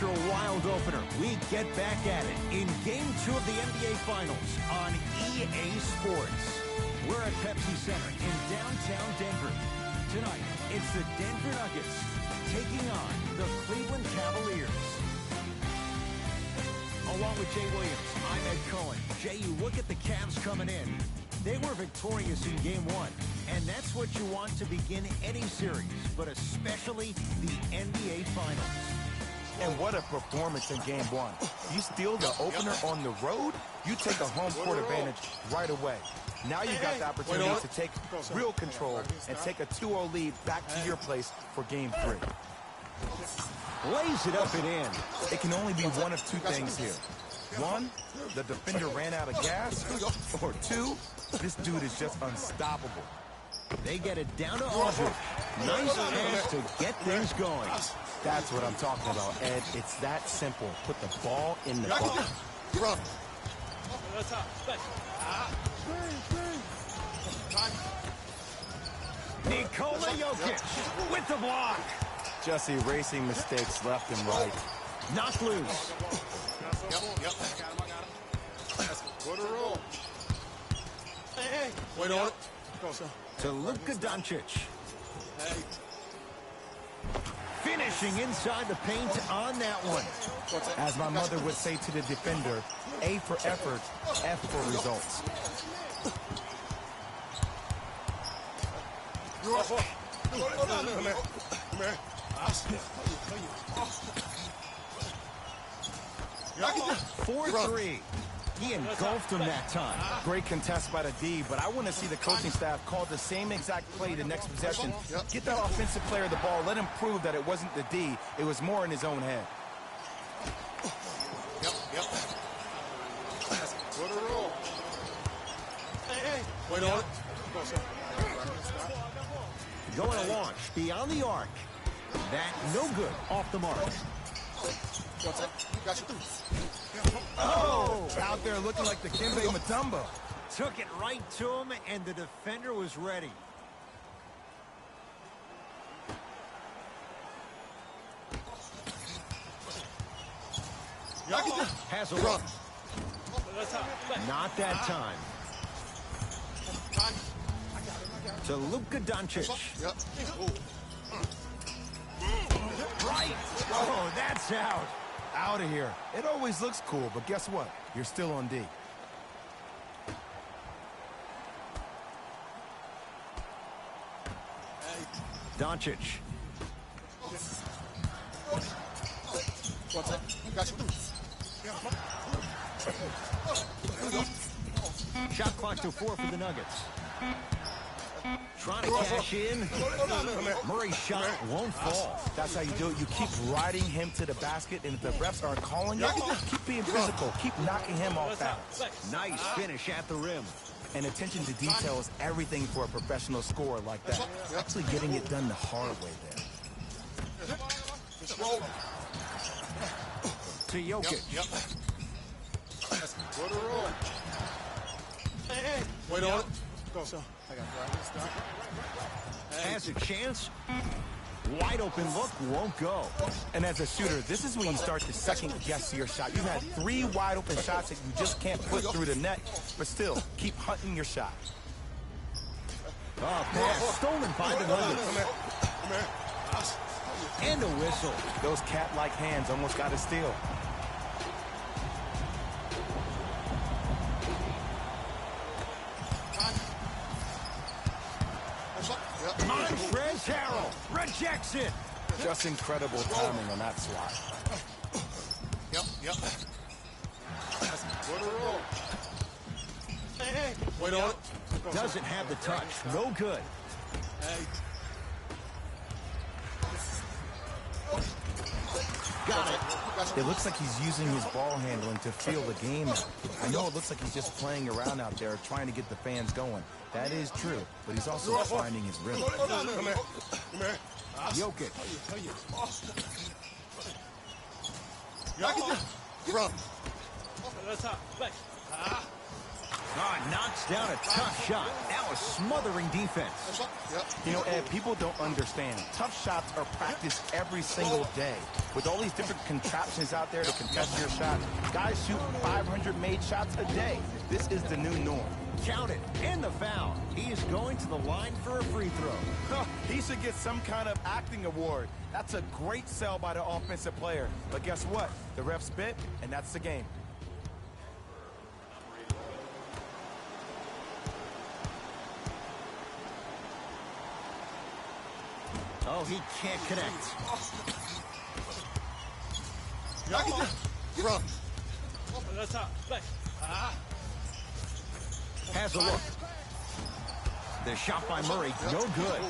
After a wild opener, we get back at it in Game 2 of the NBA Finals on EA Sports. We're at Pepsi Center in downtown Denver. Tonight, it's the Denver Nuggets taking on the Cleveland Cavaliers. Along with Jay Williams, I'm Ed Cohen. Jay, you look at the Cavs coming in. They were victorious in Game 1, and that's what you want to begin any series, but especially the NBA Finals. And what a performance in Game 1. You steal the opener on the road, you take a home court advantage right away. Now you've got the opportunity to take real control and take a 2-0 lead back to your place for Game 3. Lays it up and in. It can only be one of two things here. One, the defender ran out of gas, or two, this dude is just unstoppable. They get it down to Aldridge. Nice pass to get things going. That's what I'm talking about, Ed. It's that simple. Put the ball in the bucket. Nikola Jokic with the block. Just erasing mistakes left and right. Knocked loose. Put a roll. Wait on it. To Luka Doncic. Finishing inside the paint on that one. As my mother would say to the defender, A for effort, F for results. Come here. 4-3. He engulfed him that time. Great contest by the D, but I want to see the coaching staff call the same exact play the next possession. Get that offensive player the ball. Let him prove that it wasn't the D. It was more in his own head. Put a roll. Wait on it. Going to launch beyond the arc. That no good off the mark. Oh! Out there looking like the Kimbe Mutombo. Took it right to him, and the defender was ready. Has a look. Not that time. To Luka Doncic. Right. Oh, that's out. Out of here. It always looks cool, but guess what? You're still on D. Doncic. Shot clock to 4 for the Nuggets. Trying to cash in. Murray's shot won't fall. That's how you do it. You keep riding him to the basket, and if the refs aren't calling it, keep being physical. Keep knocking him off balance. Nice finish at the rim. And attention to detail is everything for a professional scorer like that. Actually getting it done the hard way there. To Jokic. Put a roll. Wait on it. Has a chance. Wide open look, won't go. And as a shooter, this is when you start to second guess your shot. You've had 3 wide open shots that you just can't put through the net, but still, keep hunting your shot. Oh, pass stolen by the Nuggets. And a whistle. Those cat-like hands almost got a steal. Montrezl Harrell rejects it. Just incredible timing on that swat. Put a roll. Wait on it. Doesn't have the touch. No good. Got it. It looks like he's using his ball handling to feel the game out. I know it looks like he's just playing around out there trying to get the fans going. That is true, but he's also finding his rhythm. Come here. Jokic. Knocks down a tough shot. That was smothering defense. You know, Ed, people don't understand. Tough shots are practiced every single day. With all these different contraptions out there to contest your shot, guys shoot 500 made shots a day. This is the new norm. Count it. And the foul. He is going to the line for a free throw. He should get some kind of acting award. That's a great sell by the offensive player. But guess what? The ref spit, and that's the game. Oh, he can't connect. Has a look. The shot by Murray, no good.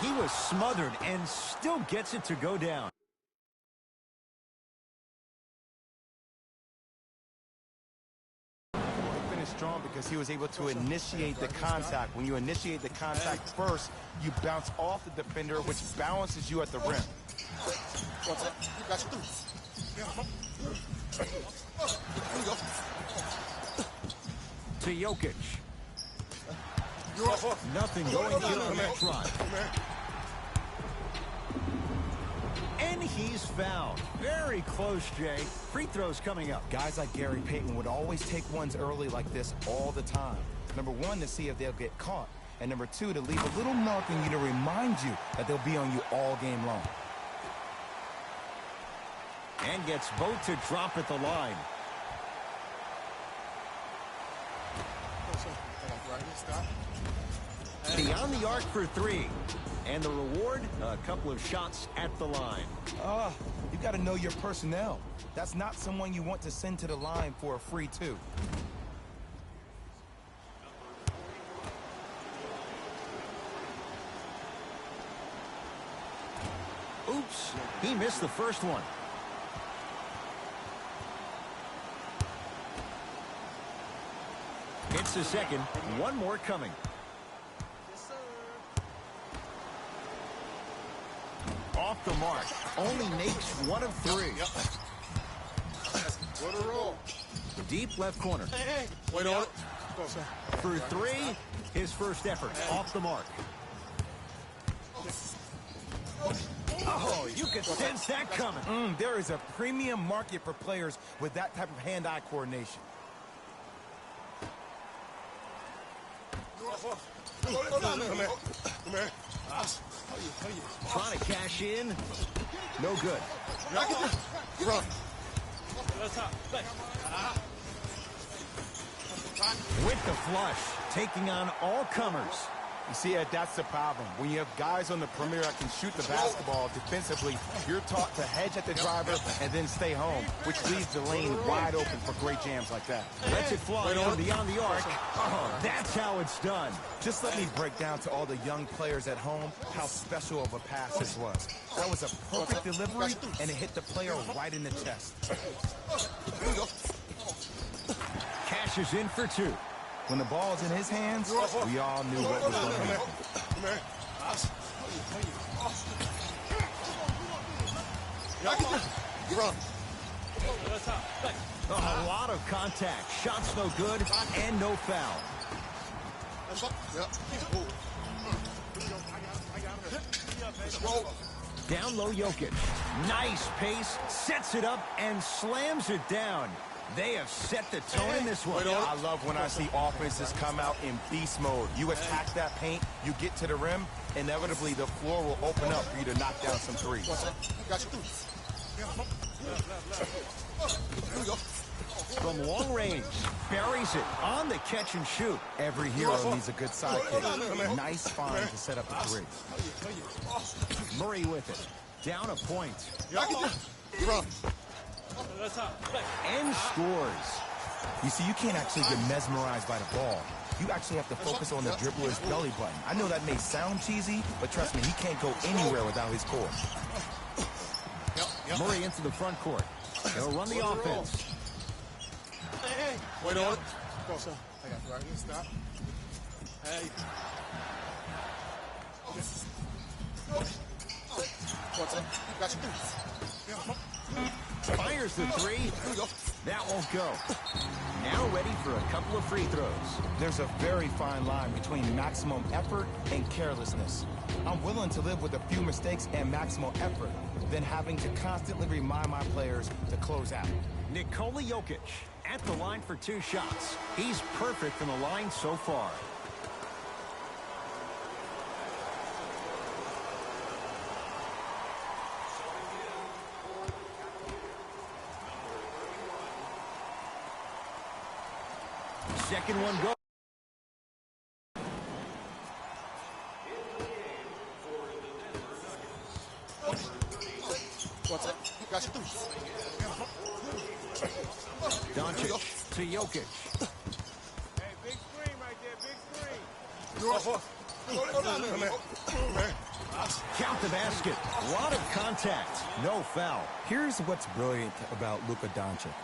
He was smothered and still gets it to go down. Strong because he was able to initiate the contact. When you initiate the contact first, you bounce off the defender, which balances you at the rim. To Jokic. Nothing going here on that drive. And he's fouled. Very close, Jay. Free throws coming up. Guys like Gary Payton would always take ones early like this all the time. Number one, to see if they'll get caught. And number two, to leave a little mark on you to remind you that they'll be on you all game long. And gets both to drop at the line. Beyond the arc for three. And the reward, a couple of shots at the line. You got to know your personnel. That's not someone you want to send to the line for a free two. Oops, he missed the first one. It's the second, one more coming. Off the mark, only makes one of three. Deep left corner. Wait on it. Go, sir. For three, his first effort, off the mark. Oh, you can sense that coming. There is a premium market for players with that type of hand-eye coordination. Come here. Come here. Trying to cash in. No good. Run. With the flush, taking on all comers. You see, Ed, that's the problem. When you have guys on the perimeter that can shoot the basketball defensively, you're taught to hedge at the driver and then stay home, which leaves the lane wide open for great jams like that. Lets it fly on beyond the arc. Oh, that's how it's done. Just let me break down to all the young players at home how special of a pass this was. That was a perfect delivery, and it hit the player right in the chest. Cashes in for two. When the ball's in his hands, we all knew what was going to happen. A lot of contact. Shots no good and no foul. Down low Jokic. Nice pace. Sets it up and slams it down. They have set the tone in this one. I love when I see offenses come out in beast mode. You attack that paint, you get to the rim, inevitably the floor will open up for you to knock down some threes. From long range, buries it on the catch and shoot. Every hero needs a good sidekick. Nice find to set up the three. Murray with it. Down a point. And scores. You see, you can't actually get mesmerized by the ball. You actually have to focus on the dribbler's belly button. I know that may sound cheesy, but trust me, he can't go anywhere without his core. Murray into the front court. He'll run the offense. Wait on it. Go, sir. I got you right here. Stop. Hey. What's up? Got you. Fires the three. That won't go. Now ready for a couple of free throws. There's a very fine line between maximum effort and carelessness. I'm willing to live with a few mistakes and maximum effort than having to constantly remind my players to close out. Nikola Jokic at the line for 2 shots. He's perfect from the line so far. Second one go. What's up? Got you. Doncic to Jokic. Hey, big screen right there, big screen. Come here. Count the basket. A lot of contact. No foul. Here's what's brilliant about Luka Doncic.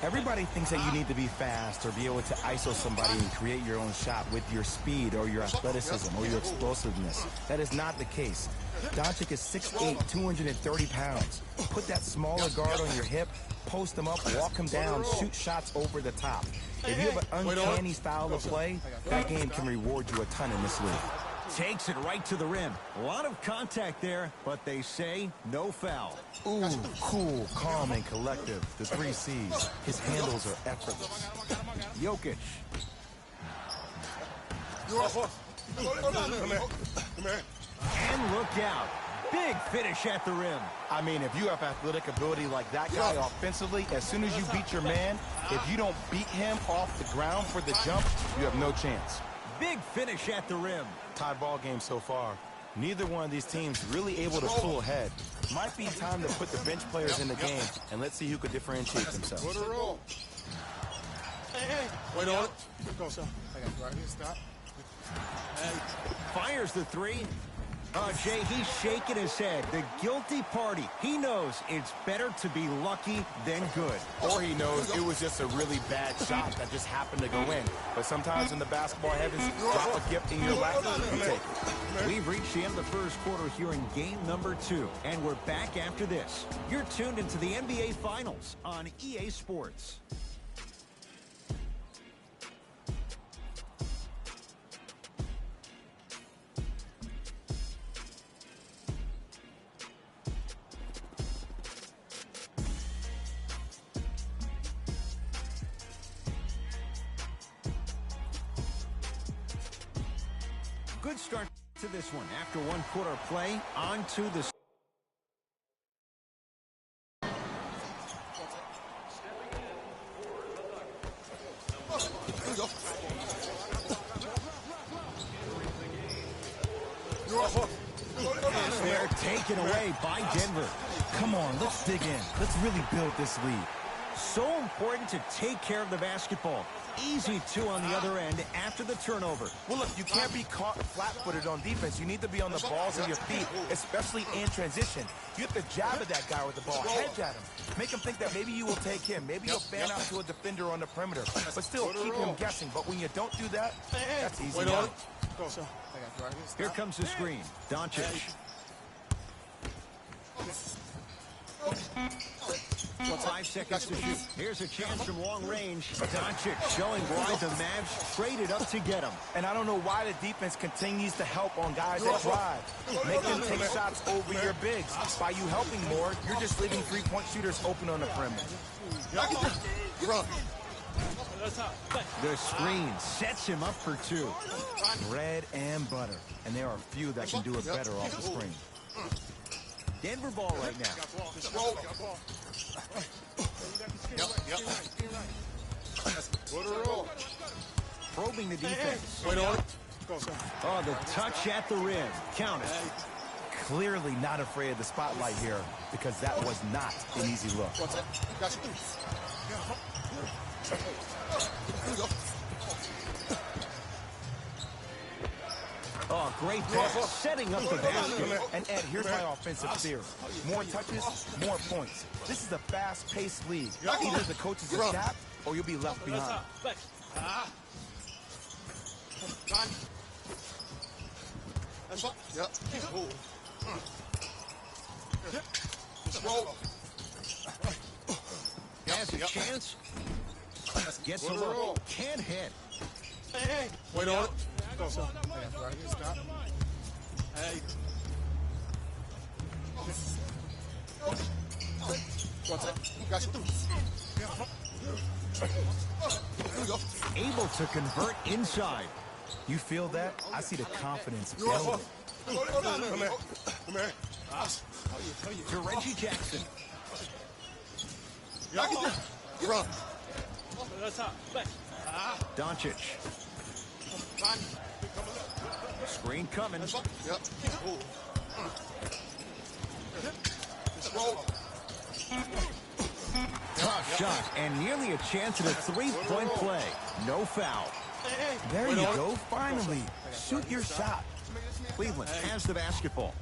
Everybody thinks that you need to be fast or be able to ISO somebody and create your own shot with your speed or your athleticism or your explosiveness. That is not the case. Doncic is 6'8", 230 pounds. Put that smaller guard on your hip, post him up, walk him down, shoot shots over the top. If you have an uncanny style of play, that game can reward you a ton in this league. Takes it right to the rim. A lot of contact there, but they say no foul. Ooh, cool, calm, and collective. The 3 C's. His handles are effortless. Jokic. Come here. And look out. Big finish at the rim. I mean, if you have athletic ability like that guy offensively, as soon as you beat your man, if you don't beat him off the ground for the jump, you have no chance. Big finish at the rim. Tie ball game so far. Neither one of these teams really able to pull ahead. Might be time to put the bench players in the game, and let's see who could differentiate themselves. Put her roll. Hey. Wait on it. Go, son. I got you right here. Stop. Fires the 3. Jay, he's shaking his head. The guilty party. He knows it's better to be lucky than good. Or he knows it was just a really bad shot that just happened to go in. But sometimes in the basketball heavens, drop a gift in your lap, you take it. We've reached the end of the first quarter here in game number 2, and we're back after this. You're tuned into the NBA Finals on EA Sports. Good start to this one. After 1 quarter play, on to the... And they're taken away by Denver. Come on, let's dig in. Let's really build this lead. So important to take care of the basketball. Easy 2 on the other end after the turnover. Well, look, you can't be caught flat-footed on defense. You need to be on the balls of your feet, especially in transition. You have to jab at that guy with the ball, hedge at him. Make him think that maybe you will take him. Maybe you'll fan out to a defender on the perimeter. But still, keep him guessing. But when you don't do that, that's easy. Wait on it. Go, son. I got you right here. Stop. Here comes the screen. Doncic. 5 seconds to shoot. Here's a chance from long range. Doncic showing why the Mavs traded up to get him. And I don't know why the defense continues to help on guys that drive. Make them take shots over your bigs. By you helping more, you're just leaving 3-point shooters open on the perimeter. The screen sets him up for 2. Bread and butter. And there are few that can do it better off the screen. Denver ball right now. Put her roll. Probing the defense. Wait on it. Go, son. Oh, the touch at the rim. Count it. Clearly not afraid of the spotlight here because that was not an easy look. What's that? Got you. Here we go. Oh, great pass. Setting up the basket. And Ed, here's my offensive theory. More touches, more points. This is a fast-paced league. Either the coaches adapt or you'll be left behind. That's what? Yep. Roll. Has a chance. Gets a look. Can't hit. Hey. Wait on it. Go, son. Hey, right here, stop. Hey. One second. Got you. Here we go. Able to convert inside. You feel that? I see the confidence You're building. off. Come here. Come here. To Reggie Jackson. Run. Doncic. Screen coming. Yep. Roll. Tough shot and nearly a chance at a three-point play. No foul. There you go, finally. Shoot your shot. Cleveland has the basketball.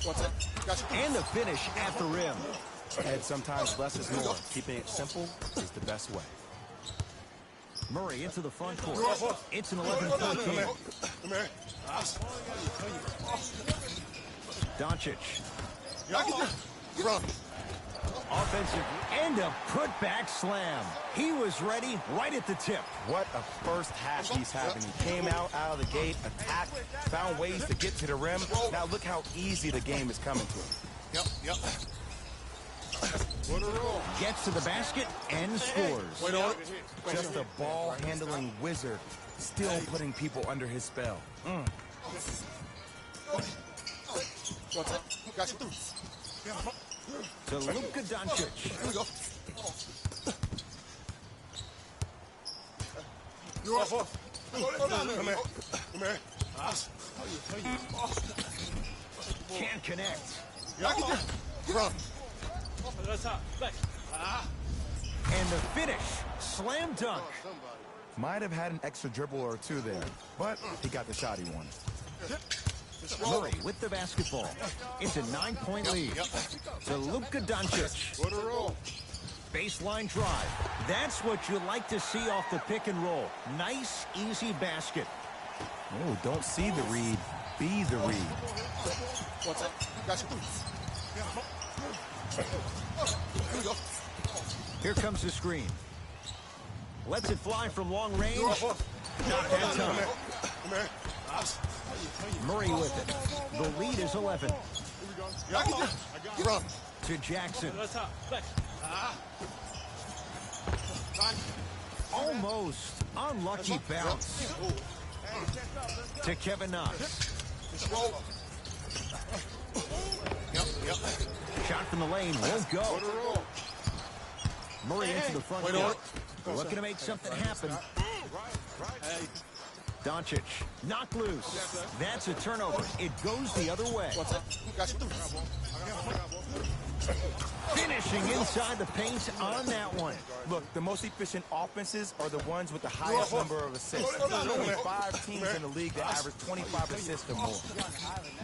One second. Got you. And the finish at the rim. And sometimes less is more. Keeping it simple is the best way. Murray into the front court. It's an 11-point game. Come here. Doncic. Run. Offensive and a putback slam. He was ready right at the tip. What a first half he's having. He came out of the gate, attacked, found ways to get to the rim. Now look how easy the game is coming to him. Yep. Gets to the basket and scores. Wait on it. Just a ball-handling wizard, still putting people under his spell. One second. Got you. To Luka Doncic. Here we go. You're off. Come here. Come here. Can't connect. Run. And the finish. Slam dunk. Might have had an extra dribble or two there, but he got the shot he wanted. Murray with the basketball. It's a 9-point lead. To Luka Doncic. Baseline drive. That's what you like to see off the pick and roll. Nice, easy basket. Oh, don't see the read, be the read. What's that? Got you. Here we go. Here comes the screen. Lets it fly from long range. Not that time. Come here. Murray with it. The lead is 11. Run. To Jackson. Almost. Unlucky bounce. To Kevin Knox. Shot from the lane won't go. Murray into the front court. Looking to make something happen. Doncic, knocked loose. That's a turnover. It goes the other way. Finishing inside the paint on that one. Look, the most efficient offenses are the ones with the highest number of assists. There's only 5 teams in the league that average 25 assists or more.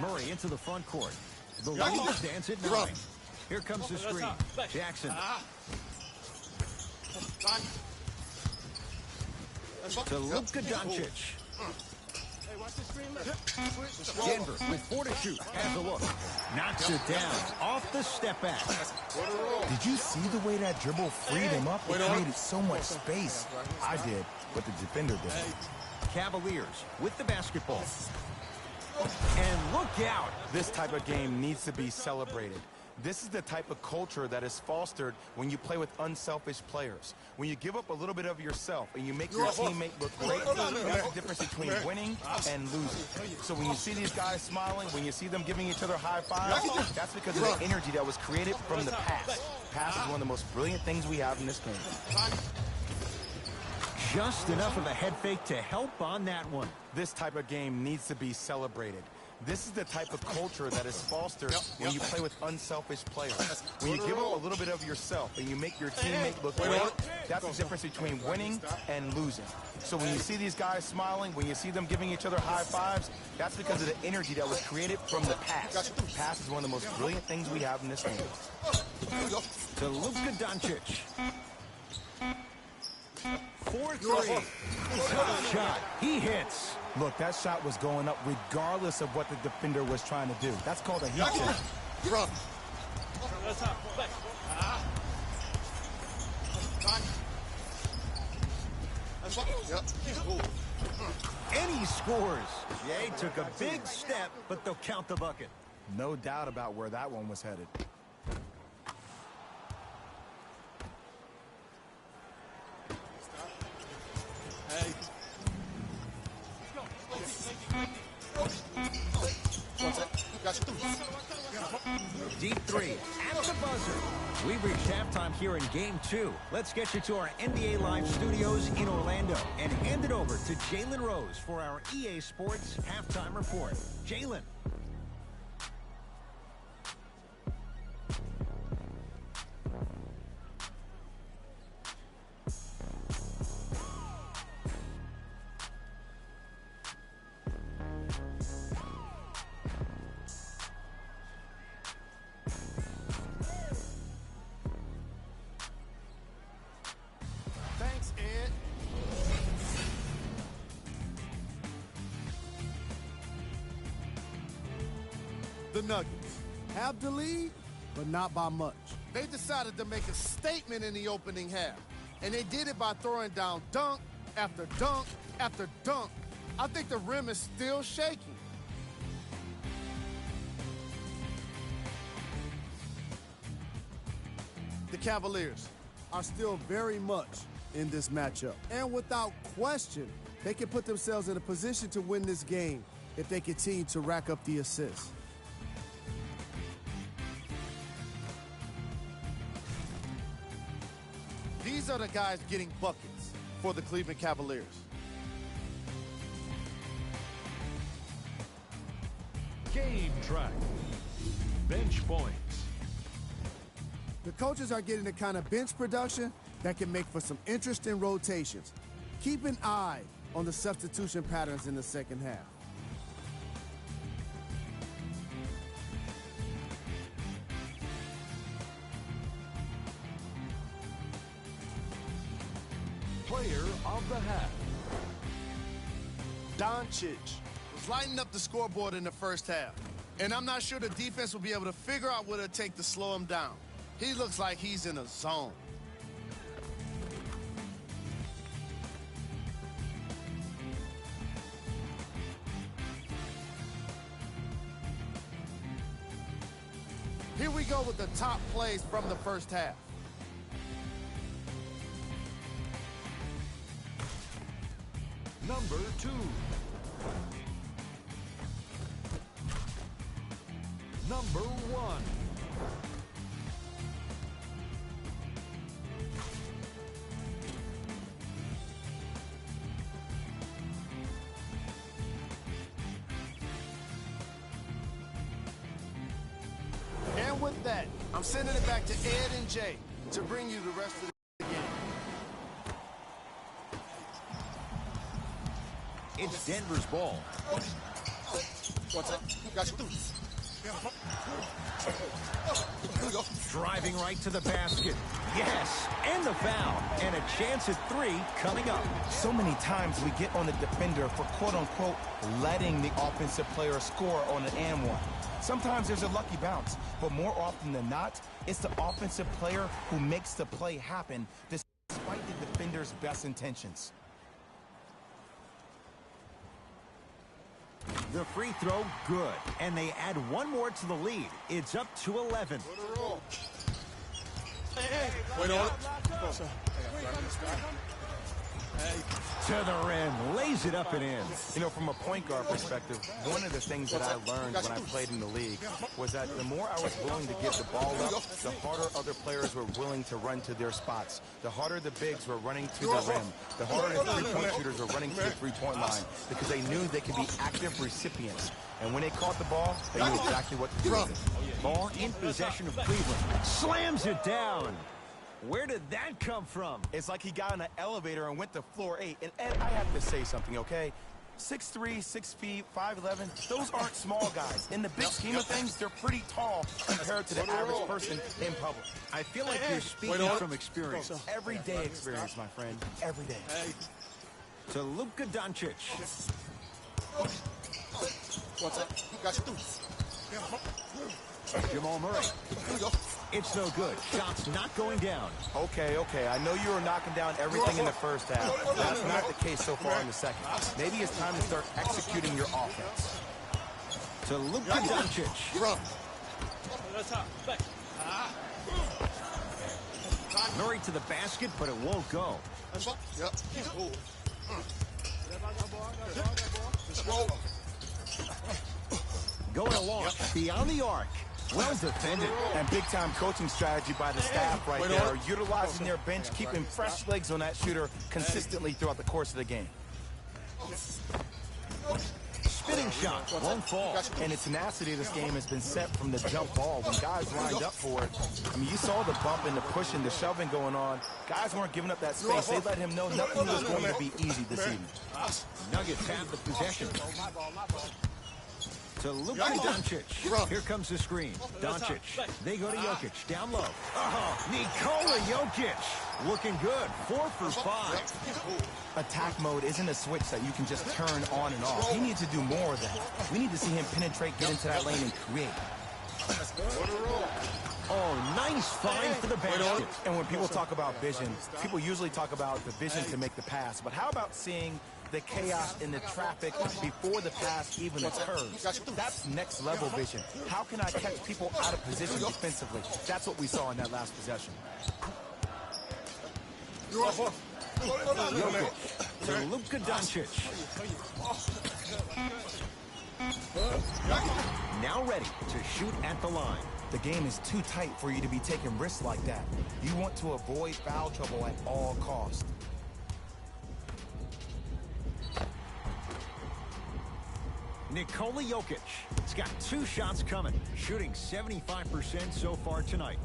Murray into the front court. The lead stands at 9. Here comes the screen. Jackson. To Luka Doncic. Denver with 4 to shoot. Has a look. Knocks it down. Off the step back. Did you see the way that dribble freed him up? It created so much space. I did, but the defender didn't. Cavaliers with the basketball. And look out. This type of game needs to be celebrated. This is the type of culture that is fostered when you play with unselfish players. When you give up a little bit of yourself and you make your teammate look great, that's the difference between winning and losing. So when you see these guys smiling, when you see them giving each other high fives, that's because of the energy that was created from the pass. Pass is one of the most brilliant things we have in this game. Just enough of a head fake to help on that one. This type of game needs to be celebrated. This is the type of culture that is fostered when you play with unselfish players. When you give up a little bit of yourself and you make your teammate look great, that's the difference between winning and losing. So when you see these guys smiling, when you see them giving each other high fives, that's because of the energy that was created from the pass. Pass is one of the most brilliant things we have in this game. To Luka Doncic. 4-3. Tough shot. He hits. Look, that shot was going up regardless of what the defender was trying to do. That's called a heat check. Run. And he scores. Jay took a big step, but they'll count the bucket. No doubt about where that one was headed. Hey. Deep three at the buzzer. We've reached halftime here in Game 2. Let's get you to our NBA Live studios in Orlando and hand it over to Jalen Rose for our EA Sports halftime report. Jalen. Thanks, Ed. The Nuggets have the lead, but not by much. They decided to make a statement in the opening half, and they did it by throwing down dunk after dunk after dunk. I think the rim is still shaking. The Cavaliers are still very much in this matchup. And without question, they can put themselves in a position to win this game if they continue to rack up the assists. These are the guys getting buckets for the Cleveland Cavaliers. Game track. Bench points. The coaches are getting the kind of bench production that can make for some interesting rotations. Keep an eye on the substitution patterns in the second half. Player of the half. Doncic was lighting up the scoreboard in the first half, and I'm not sure the defense will be able to figure out what it'll take to slow him down. He looks like he's in a zone. Here we go with the top plays from the first half. Number 2. Number 1. And with that, I'm sending it back to Ed and Jay to bring you the rest of the game. It's Denver's ball. What's up? Got you. Driving right to the basket. Yes, and the foul. And a chance at 3 coming up. So many times we get on the defender for quote-unquote letting the offensive player score on an and one. Sometimes there's a lucky bounce, but more often than not, it's the offensive player who makes the play happen despite the defender's best intentions. The free throw, good. And they add one more to the lead. It's up to 11. Wait on it. To the rim, lays it up and in. You know, from a point guard perspective, one of the things that I learned when I played in the league was that the more I was willing to give the ball up, the harder other players were willing to run to their spots. The harder the bigs were running to the rim. The harder the three-point shooters were running to the three-point line because they knew they could be active recipients. And when they caught the ball, they knew exactly what to do with it. Ball in possession of Cleveland. Slams it down. Where did that come from? It's like he got in an elevator and went to floor 8. And Ed, I have to say something, okay? 6'3", 6 feet, 5'11", those aren't small guys. In the big scheme of things, they're pretty tall compared to the average person in public. I feel like you're speaking from experience. Everyday experience, my friend. Every day. To Luka Doncic. What's that? Got you through. Jamal Murray. It's no good. Shot's not going down. Okay. I know you were knocking down everything in the first half. That's not the case so far in the second. Maybe it's time to start executing your offense. To Luka Doncic. Murray to the basket, but it won't go. Going along, beyond the arc. Well defended. And big-time coaching strategy by the staff right there, utilizing their bench, keeping fresh legs on that shooter consistently throughout the course of the game. Spinning shot, won't fall. And the tenacity of this game has been set from the jump ball. When guys lined up for it, I mean, you saw the bump and the pushing, the shoving going on. Guys weren't giving up that space. They let him know nothing was going to be easy this evening. Nuggets have the possession. To Luka Doncic. Here comes the screen. Doncic. They go to Jokic. Down low. Nikola Jokic. Looking good. 4 for 5. Attack mode isn't a switch that you can just turn on and off. He needs to do more of that. We need to see him penetrate, get into that lane, and create. Oh, nice find for the basket. And when people talk about vision, people usually talk about the vision to make the pass. But how about seeing the chaos in the traffic before the pass even occurs? That's next level vision. How can I catch people out of position defensively? That's what we saw in that last possession. Jokic to Luka Doncic. Now ready to shoot at the line. The game is too tight for you to be taking risks like that. You want to avoid foul trouble at all costs. Nikola Jokic. He's got 2 shots coming, shooting 75% so far tonight.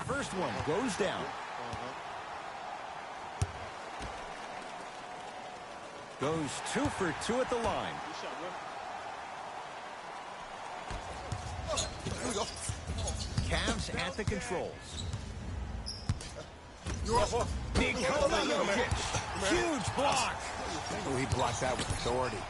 First one goes down. Goes 2 for 2 at the line. Cavs at the controls. Nikola Jokic. Huge block. Oh, he blocked that with authority.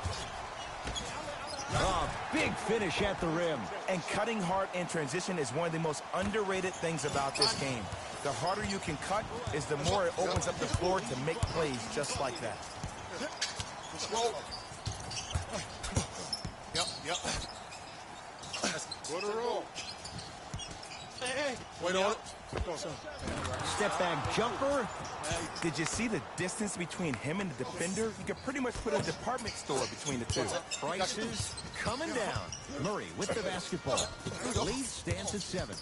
Big finish at the rim. And cutting hard in transition is one of the most underrated things about this game. The harder you can cut is the more it opens up the floor to make plays just like that. Yep. What a roll. Wait on it. Step back jumper. Did you see the distance between him and the defender? You could pretty much put a department store between the two. Prices coming down. Murray with the basketball. Lead stands at 7.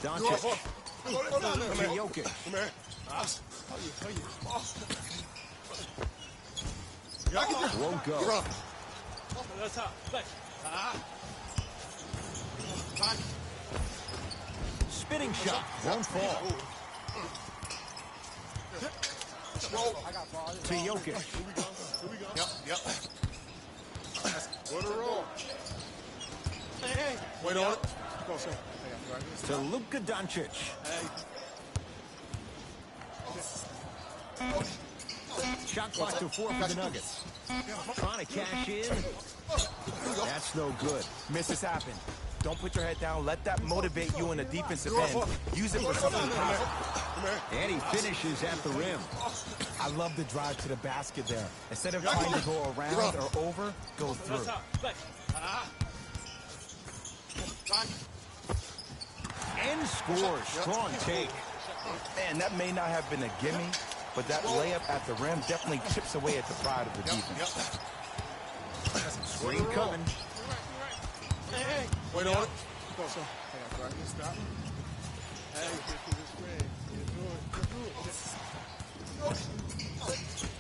Doncic to Jokic. Won't go. Spinning shot. Won't fall. To Jokic. Yep. What a roll. Wait on it. To Luka Doncic. Shot clock to 4 for the Nuggets. Trying to cash in. That's no good. Misses happen. Don't put your head down. Let that motivate you in the defensive end. Use it for something positive. And he finishes at the rim. I love the drive to the basket there. Instead of trying to go around or over, go through. And scores. Strong take. Man, that may not have been a gimme, but that layup at the rim definitely chips away at the pride of the defense. Screen coming. Wait on it.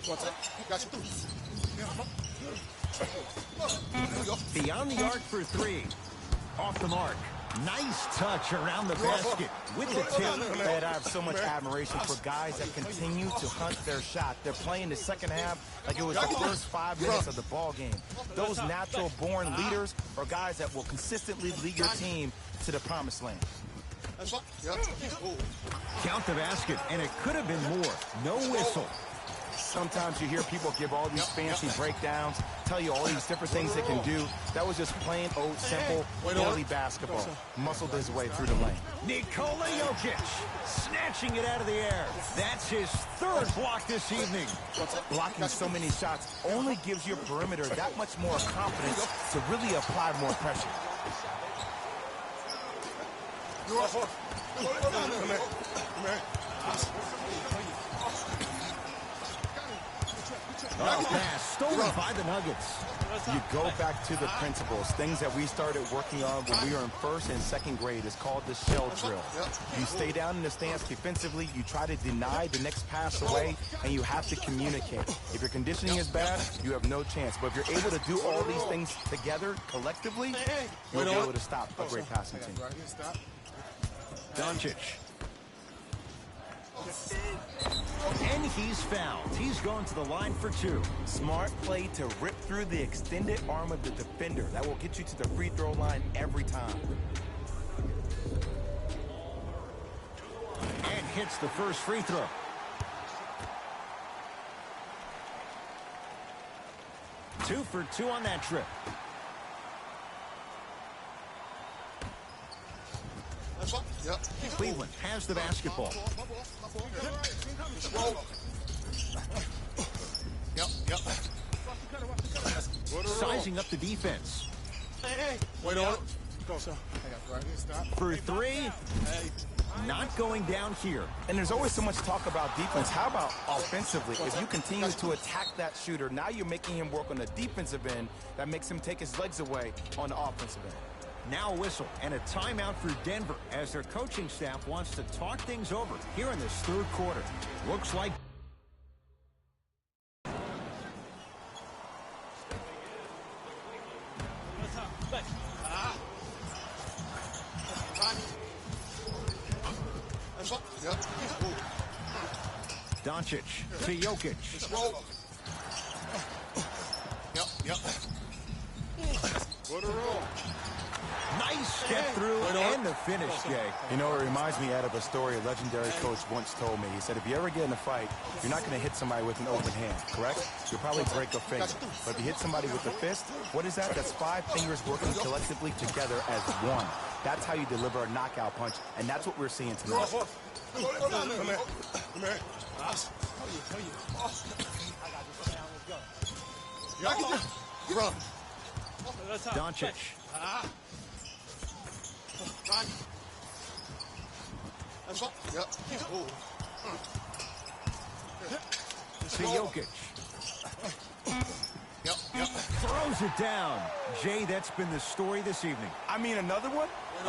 What's that? Got you. Beyond the arc for 3. Off the mark. Nice touch around the basket with the tip. Man, I have so much admiration for guys that continue to hunt their shot. They're playing the second half like it was the first 5 minutes of the ball game. Those natural-born leaders are guys that will consistently lead your team to the promised land. Count the basket, and it could have been more. No whistle. Sometimes you hear people give all these fancy breakdowns, tell you all these different things they can do. That was just plain old, simple, daily basketball. Muscled his way through the lane. Nikola Jokic snatching it out of the air. That's his third block this evening. Blocking so many shots only gives your perimeter that much more confidence to really apply more pressure. Oh, pass stolen by the Nuggets. You go back to the principles, things that we started working on when we were in first and second grade. Is called the shell drill. You stay down in the stance defensively, you try to deny the next pass away, and you have to communicate. If your conditioning is bad, you have no chance. But if you're able to do all these things together, collectively, you'll be able to stop a great passing team. Doncic. And he's fouled. He's going to the line for two. Smart play to rip through the extended arm of the defender. That will get you to the free throw line every time. And hits the first free throw. Two for two on that trip. Cleveland has the basketball. Sizing up the defense. For three. Not going down here. And there's always so much talk about defense. How about offensively? If you continue to attack that shooter, now you're making him work on the defensive end. That makes him take his legs away on the offensive end. Now a whistle and a timeout for Denver as their coaching staff wants to talk things over here in this third quarter. Looks like Doncic to Jokic. Nice step through and the finish, Jay. You know, it reminds me of a story a legendary coach once told me. He said, if you ever get in a fight, you're not going to hit somebody with an open hand, correct? You'll probably break a finger. But if you hit somebody with a fist, what is that? That's 5 fingers working collectively together as one. That's how you deliver a knockout punch, and that's what we're seeing tonight. Doncic. To Jokic. Throws it down. Jay, that's been the story this evening. I mean, another one?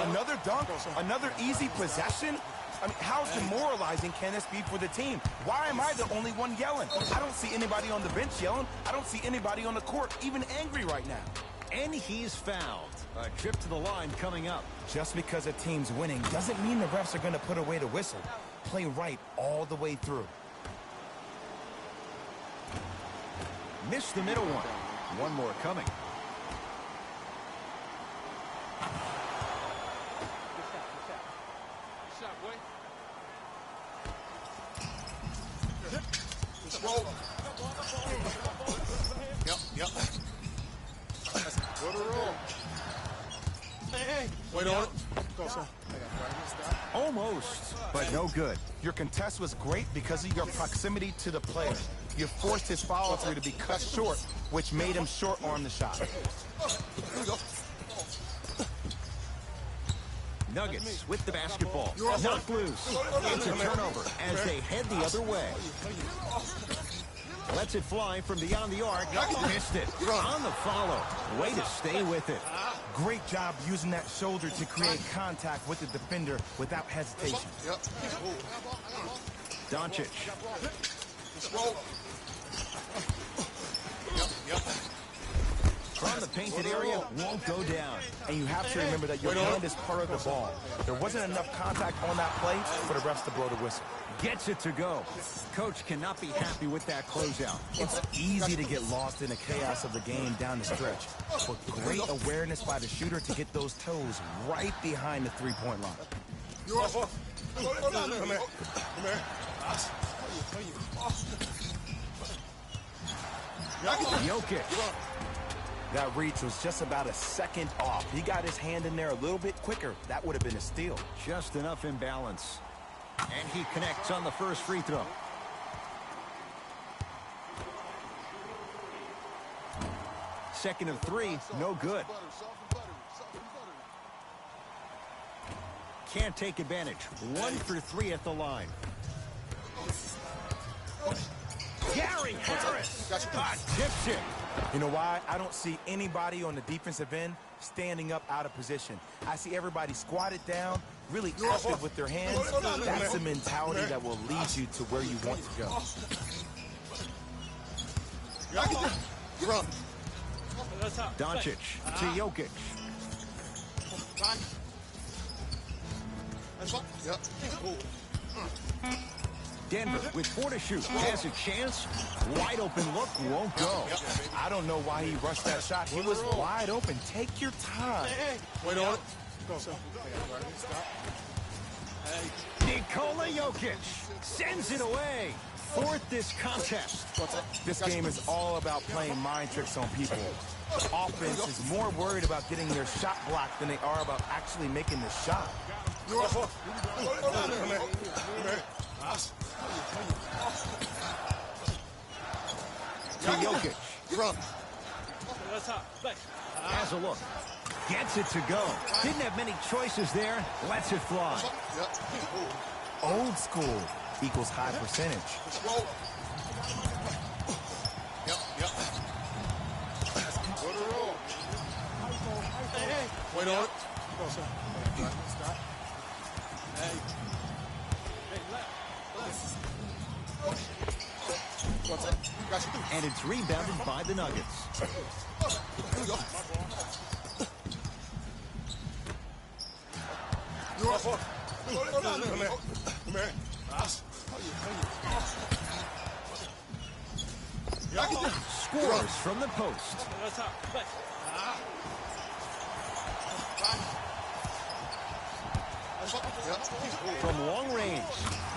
Another dunk? Another easy possession? I mean, how demoralizing can this be for the team? Why am I the only one yelling? I don't see anybody on the bench yelling. I don't see anybody on the court even angry right now. And he's fouled. A trip to the line coming up. Just because a team's winning doesn't mean the refs are going to put away the whistle. Play right all the way through. Missed the middle one. One more coming. Almost, but no good. Your contest was great because of your proximity to the player. You forced his follow-through to be cut short, which made him short-arm the shot. Nuggets with the basketball. Knocked loose. It's a turnover as they head the other way. Lets it fly from beyond the arc. Missed it. On the follow. Way to stay with it. Great job using that shoulder to create contact with the defender without hesitation. Doncic. From the painted area, won't go down. And you have to remember that your hand is part of the ball. There wasn't enough contact on that play for the refs to blow the whistle. Gets it to go. Coach cannot be happy with that closeout. It's easy to get lost in the chaos of the game down the stretch. But great awareness by the shooter to get those toes right behind the three-point line. Jokic. That reach was just about a second off. He got his hand in there a little bit quicker. That would have been a steal. Just enough imbalance. And he connects on the first free throw. Second of three, no good. Can't take advantage. 1 for 3 at the line. Gary Harris tips it. You know why? I don't see anybody on the defensive end standing up out of position. I see everybody squatted down, really active with their hands. That's the mentality that will lead you to where you want to go. Doncic to Jokic. Denver with 4 to shoot. Has a chance. Wide open look. Won't go. I don't know why he rushed that shot. He was wide open. Take your time. Wait on it. Nikola Jokic sends it away. 4th this contest. This game is all about playing mind tricks on people. The offense is more worried about getting their shot blocked than they are about actually making the shot. To Jokic. Has a look. Gets it to go. Didn't have many choices there. Lets it fly. Old school equals high percentage. Wait on it. And it's rebounded by the Nuggets. Scores from the post. From long range,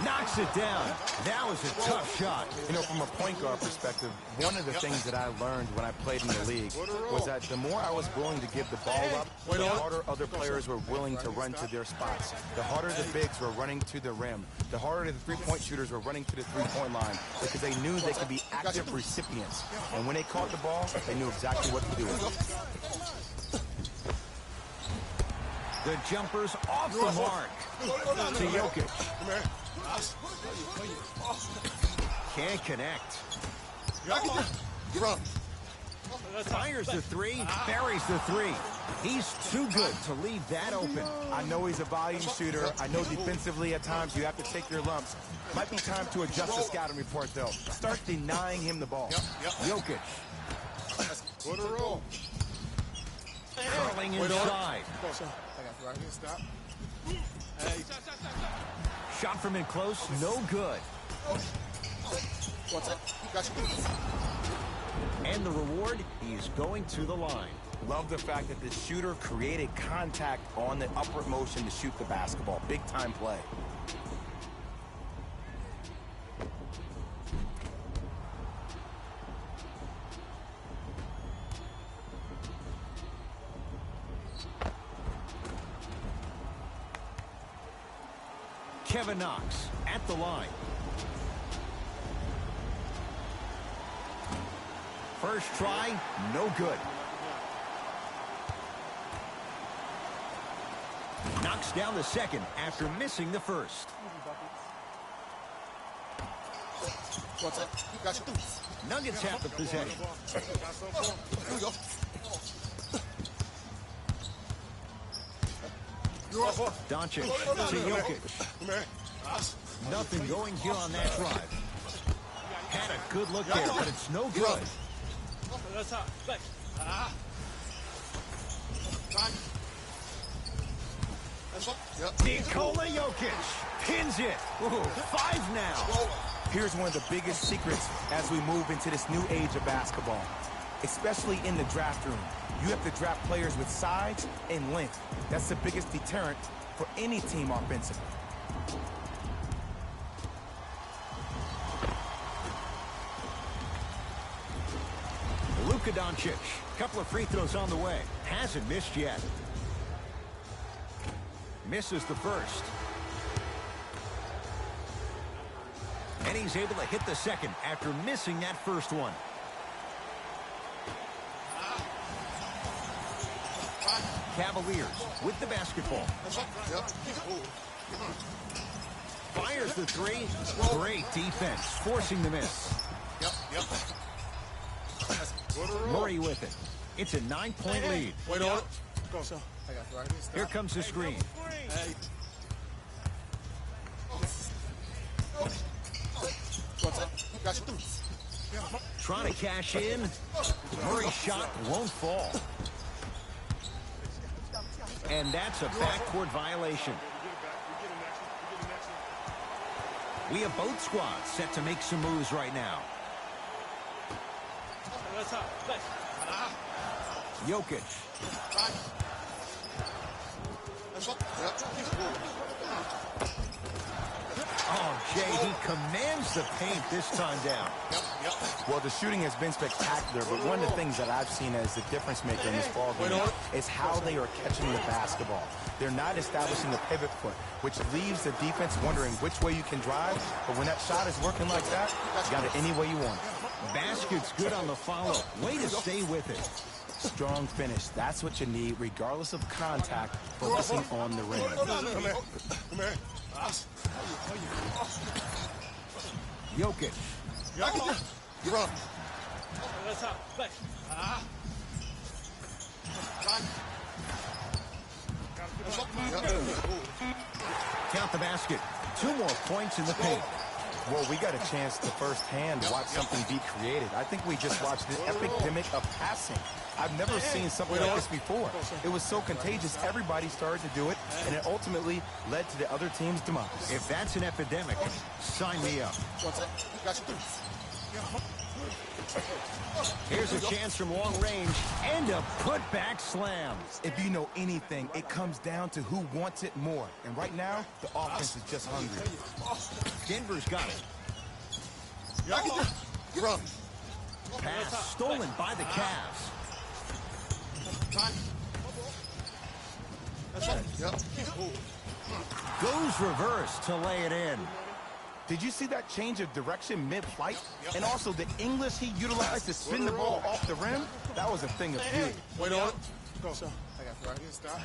knocks it down. That was a tough shot. You know, from a point guard perspective, one of the things that I learned when I played in the league was that the more I was willing to give the ball up, the harder other players were willing to run to their spots. The harder the bigs were running to the rim. The harder the three-point shooters were running to the three-point line because they knew they could be active recipients. And when they caught the ball, they knew exactly what to do with it. The jumper's off the mark. To Jokic. Can't connect. Fires the 3, buries the 3. He's too good to leave that open. I know he's a volume shooter. I know defensively at times you have to take your lumps. Might be time to adjust the scouting report, though. Start denying him the ball. Jokic. Curling inside. Shot from in close, no good. And the reward, he's going to the line. Love the fact that the shooter created contact on the upward motion to shoot the basketball. Big time play. Kevin Knox at the line. First try, no good. Knocks down the second after missing the first. Nuggets have the possession. Doncic to Jokic. Nothing going here on that drive. Had a good look there, but it's no good. Nikola Jokic pins it. Ooh, 5 now. Here's one of the biggest secrets as we move into this new age of basketball, especially in the draft room. You have to draft players with size and length. That's the biggest deterrent for any team offensively. Luka Doncic. Couple of free throws on the way. Hasn't missed yet. Misses the first. And he's able to hit the second after missing that first one. Cavaliers with the basketball. Fires the three. Great defense, forcing the miss. Murray with it. It's a 9-point lead. Wait on it. Here comes the screen. Trying to cash in. Murray's shot won't fall. And that's a backcourt violation. We have both squads set to make some moves right now. Jokic. Oh, Jay, he commands the paint this time down. Well, the shooting has been spectacular, but one of the things that I've seen as the difference maker in this ball game is how they are catching the basketball. They're not establishing a pivot foot, which leaves the defense wondering which way you can drive, but when that shot is working like that, you got it any way you want it. Basket's good on the follow. Way to stay with it. Strong finish. That's what you need, regardless of contact, focusing on the rim. Jokic. Count the basket. 2 more points in the paint. Well, we got a chance to firsthand to watch something be created. I think we just watched an epidemic of passing. I've never seen something like this before. It was so contagious, everybody started to do it, and it ultimately led to the other team's demise. If that's an epidemic, sign me up. Here's a chance from long range and a putback slam. If you know anything, it comes down to who wants it more. And right now, the offense is just hungry. Denver's got it. Pass stolen by the Cavs. Goes reverse to lay it in. Did you see that change of direction mid-flight? And also the English he utilized to spin the ball off the rim? That was a thing of beauty. Wait on it. I got you right here. Stop.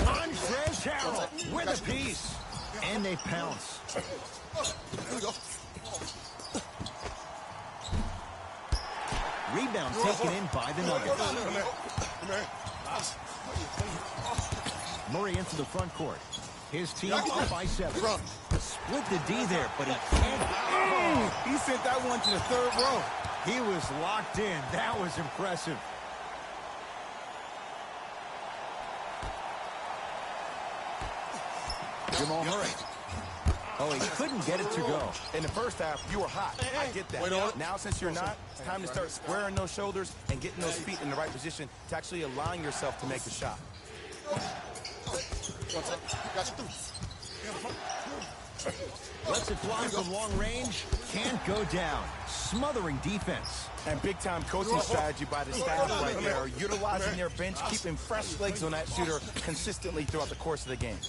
Andres Harrell with a piece. And they pounce. Rebound taken in by the Nuggets. Murray into the front court. His team up by 7. Split the D there, but he can't. He sent that one to the third row. He was locked in. That was impressive. Jamal Murray. Oh, he couldn't get it to go. In the first half, you were hot. I get that. Now, since you're not, it's time to start squaring those shoulders and getting those feet in the right position to actually allowing yourself to make the shot. Lets it fly from long range. Can't go down. Smothering defense. And big-time coaching strategy by the staff right there, utilizing their bench, keeping fresh legs on that shooter consistently throughout the course of the game.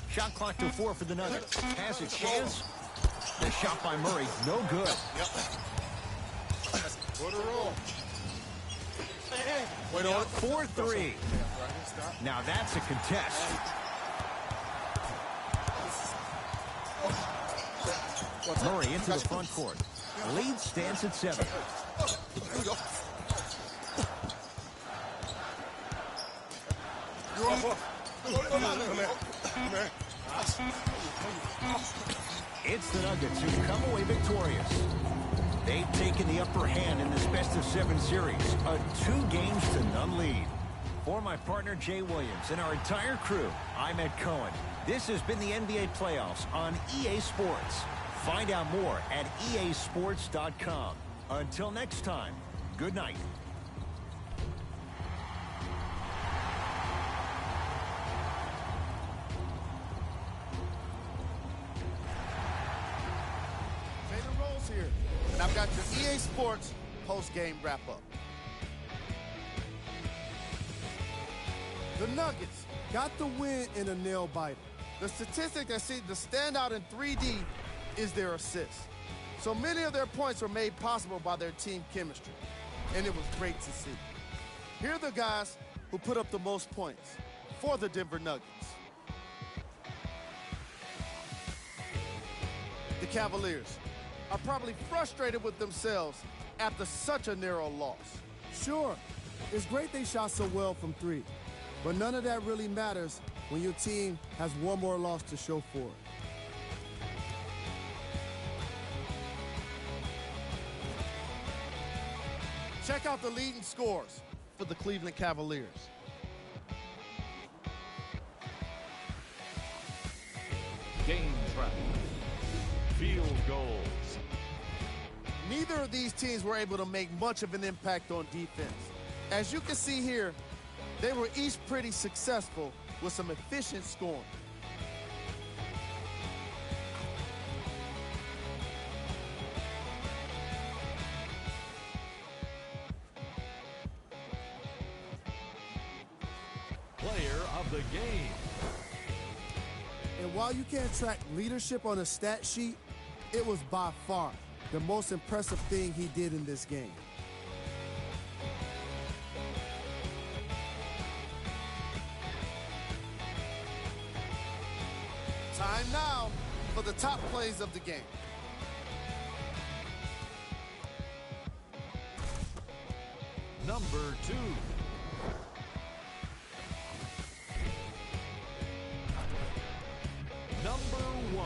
Shot clock to 4 for the Nuggets. Has a chance. The shot by Murray, no good. 4-3. Now that's a contest. Murray into the front court. Lead stands at 7. It's the Nuggets who come away victorious. They've taken the upper hand in this best-of-7 series, a 2-games-to-none lead. For my partner Jay Williams and our entire crew, I'm Ed Cohen. This has been the NBA playoffs on EA Sports. Find out more at easports.com. Until next time, good night. here, and I've got your EA Sports post-game wrap-up. The Nuggets got the win in a nail-biter. The statistic that seems to stand out in 3D is their assists. So many of their points were made possible by their team chemistry, and it was great to see. Here are the guys who put up the most points for the Denver Nuggets. The Cavaliers are probably frustrated with themselves after such a narrow loss. Sure, it's great they shot so well from three, but none of that really matters when your team has one more loss to show for it. Check out the leading scores for the Cleveland Cavaliers. Game track. Field goals. Neither of these teams were able to make much of an impact on defense. As you can see here, they were each pretty successful with some efficient scoring. Player of the game. And while you can't track leadership on a stat sheet, it was by far the most impressive thing he did in this game. Time now for the top plays of the game. Number 2. Number 1.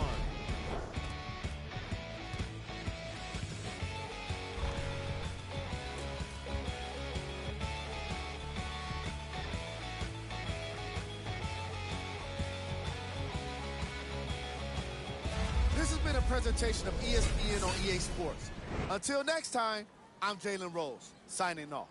This has been a presentation of ESPN on EA Sports. Until next time, I'm Jalen Rose, signing off.